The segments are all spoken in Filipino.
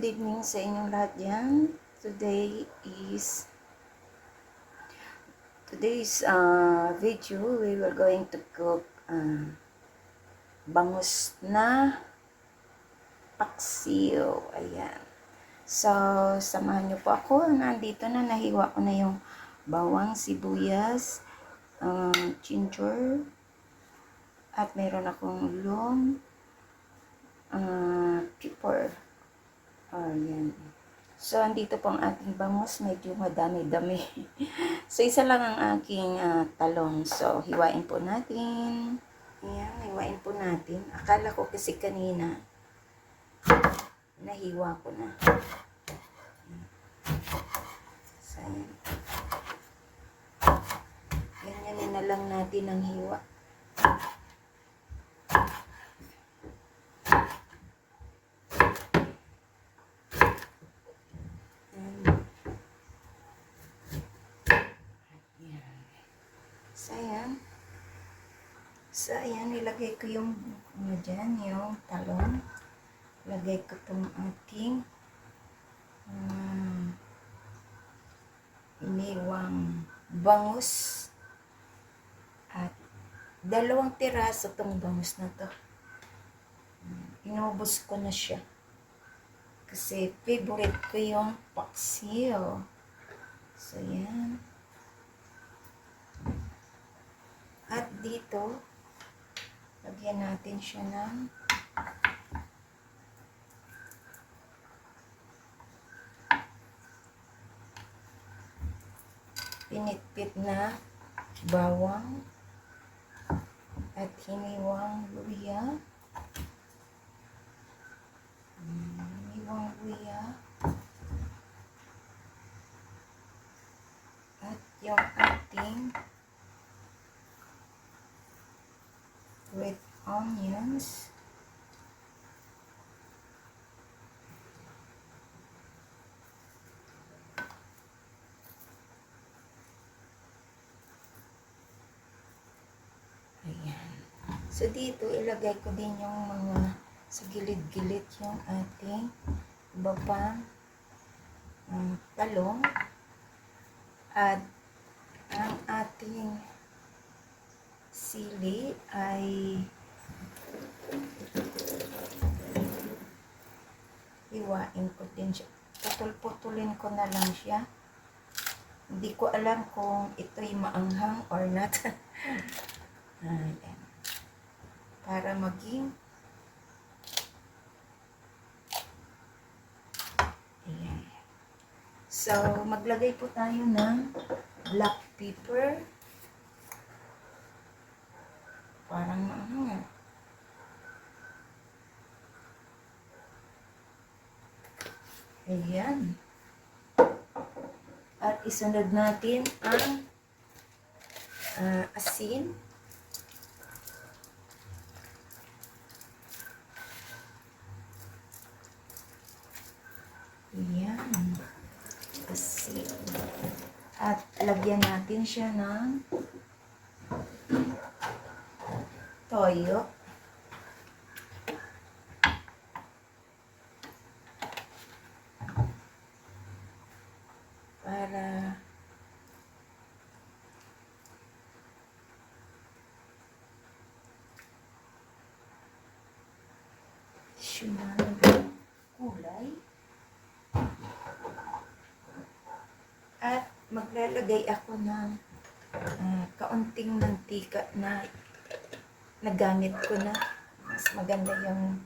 good evening sa inyong lahat dyan. Today's video, we were going to cook bangus na paksiw. Ayan. So, samahan nyo po ako. Nandito na, nahiwa ko na yung bawang, sibuyas, ginger, at mayroon akong long, pepper. Ayan. So, andito po ang ating bangus. Medyo madami-dami. So, isa lang ang aking talong. So, hiwain po natin. Ayan, hiwain po natin. Akala ko kasi kanina, nahiwa ko na. So, ayan. Ganyanin na lang natin ang hiwa. So, ayan, nilagay ko yung dyan, yung talong. Lagay ko itong ating iniwang bangus. At 2 tiraso itong bangus na to. Inubos ko na siya. Kasi favorite ko yung paksiw. So, ayan. At dito, lagyan natin siya ng pinitpit na bawang at hiniwang luya. At yung ating red onions. Ayan. So, dito, ilagay ko din yung mga sa gilid-gilid yung ating iba pang talong. At ang ating sili ay hiwain ko din siya. Putol-putulin ko na lang siya. Hindi ko alam kung ito'y maanghang or not. Ayan. Para maging ayan. So, maglagay po tayo ng black pepper. Parang maanghang. Ayan. At isunod natin ang asin. Ayan. Asin. At lagyan natin siya ng toyo. Para sumang kulay. At maglalagay ako ng kaunting mantika na nagamit ko na. Mas maganda yung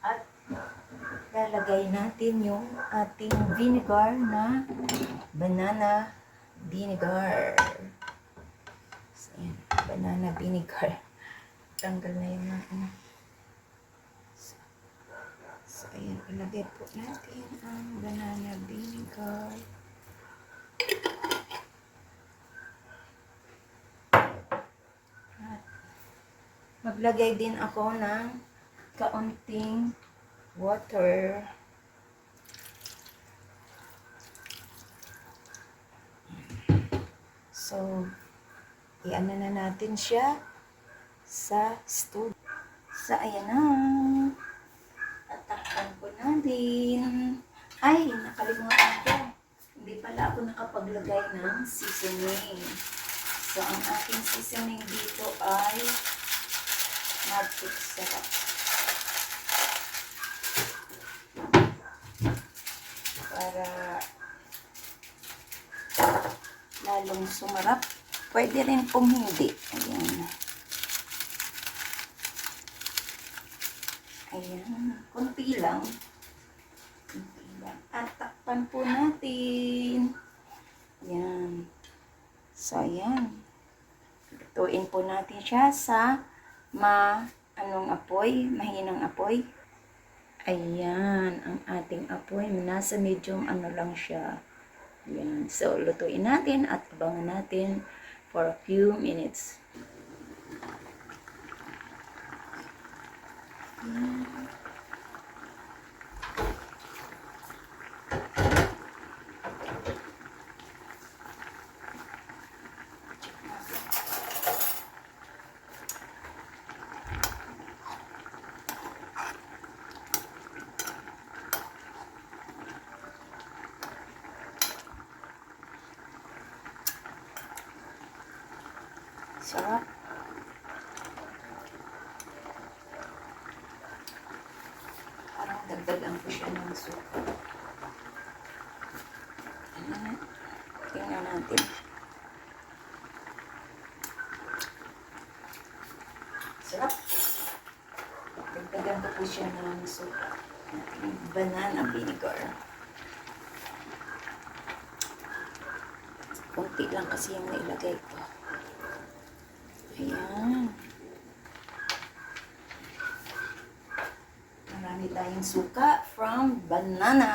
at lalagay natin yung ating vinegar na banana vinegar. So, yan, banana vinegar. Tanggal na yung So, ayan, ilagay po natin ang banana vinegar. At maglagay din ako ng kaunting water. So, i-ano na natin siya sa stove. So, ayan na. Tatakpan ko natin. Ay, nakalimutan ko. Hindi pala ako nakapaglagay ng seasoning. So, ang ating seasoning dito ay magic sarap. Para lalong sumarap. Pwede rin kung hindi. Ayan. Ayan. Kunti lang. Kunti lang. At takpan po natin. Ayan. So, ayan. Lutuin po natin siya sa anong apoy? Mahinang apoy. Ayan. Ang ating apoy. Nasa medium ano lang siya. Ayan. So, lutuin natin at abangan natin for a few minutes. Ayan. Sarap. Parang dagdagan ko siya ng suka. Tingnan natin. Sarap. Dagdagan ko po siya ng suka. Banana vinegar. Kunti lang kasi yung nailagay ko. Ayan. Marami tayong suka from banana.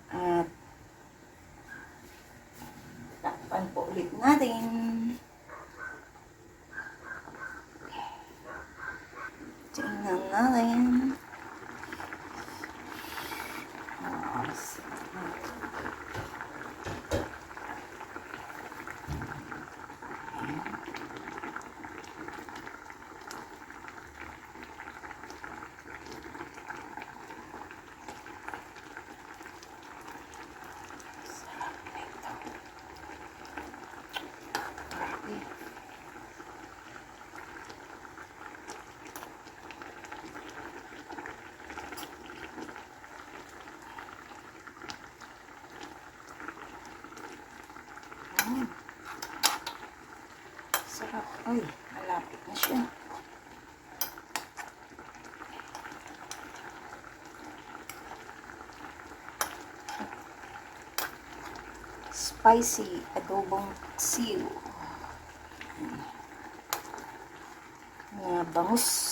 At takpan po ulit natin. Tingnan natin. Sarap. Ay, malapit na siya. Spicy adobong paksiw. Na bangus.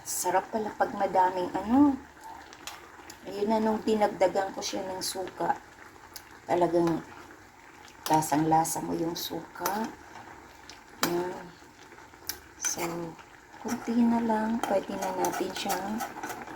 Sarap pala pag madaming ano. Ayun na, nung dinagdagan ko siya ng suka, talagang lasang-lasa mo yung suka. Yan. So, kunti na lang, pwede na natin siyang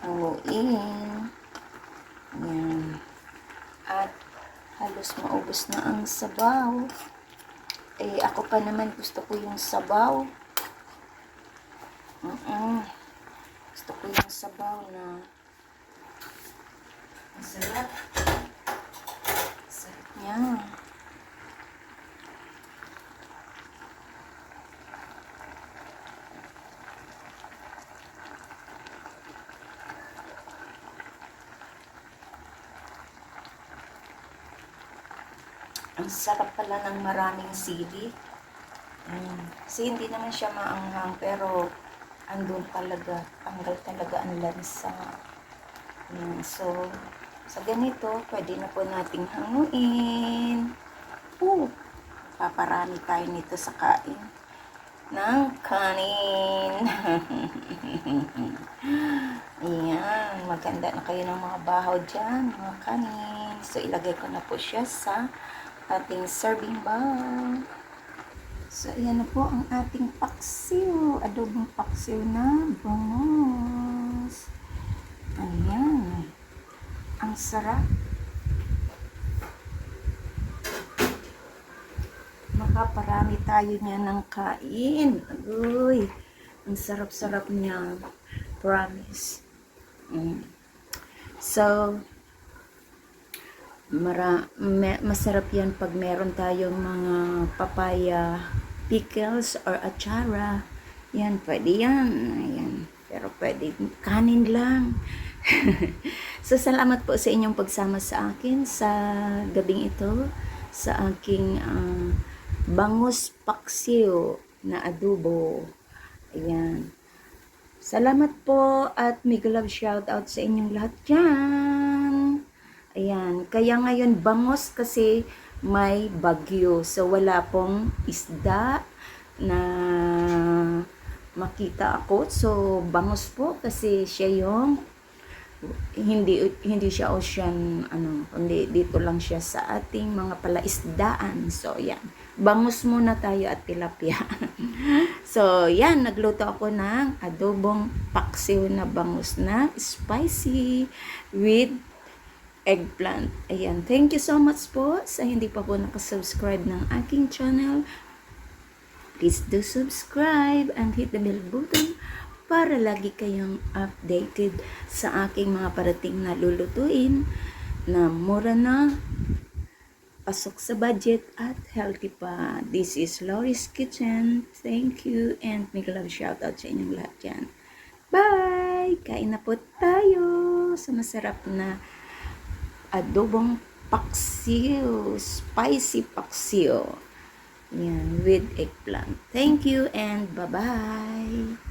hanguin. Yan. At halos maubos na ang sabaw. Eh, ako pa naman gusto ko yung sabaw. Gusto ko yung sabaw na masarap. Sarap niya. Ang sarap pala ng maraming sili. Kasi hindi naman siya maanghang, pero andun talaga, tanggal talaga ang lansa. So, sa ganito, pwede na po nating hanguin. Paparami tayo nito sa kain ng kanin. Ayan, maganda na kayo ng mga bahaw dyan, mga kanin. So, ilagay ko na po siya sa ating serving bowl. So, ayan na po ang ating paksiw. Adobong paksiw na bangus. Ayan. Ang sarap. Makaparami tayo niya ng kain. Uy, ang sarap-sarap niya. Promise. So, masarap yan pag meron tayong mga papaya pickles or atsara. Yan, pwede yan. Ayan. Pero pwede kanin lang. So, salamat po sa inyong pagsama sa akin sa gabing ito, sa aking bangus paksiw na adobo. Ayan. Salamat po at mega love shout out sa inyong lahat dyan. Ayan, kaya ngayon bangos kasi may bagyo. So wala pong isda na makita ako. So bangos po kasi siya yung hindi siya ocean kundi dito lang siya sa ating mga palaisdaan. So yan. Bangus muna tayo at tilapia. So yan, nagluto ako ng adobong paksiw na bangus na spicy with eggplant. Ayan. Thank you so much po sa hindi pa po nakasubscribe ng aking channel. Please do subscribe and hit the bell button para lagi kayong updated sa aking mga parating na lulutuin na mura na, pasok sa budget at healthy pa. This is Lori's Kitchen. Thank you and mega love shout out sa inyong lahat dyan. Bye! Kain na po tayo sa masarap na adobong paksiw, spicy paksiw. Yan, with eggplant. Thank you and bye-bye.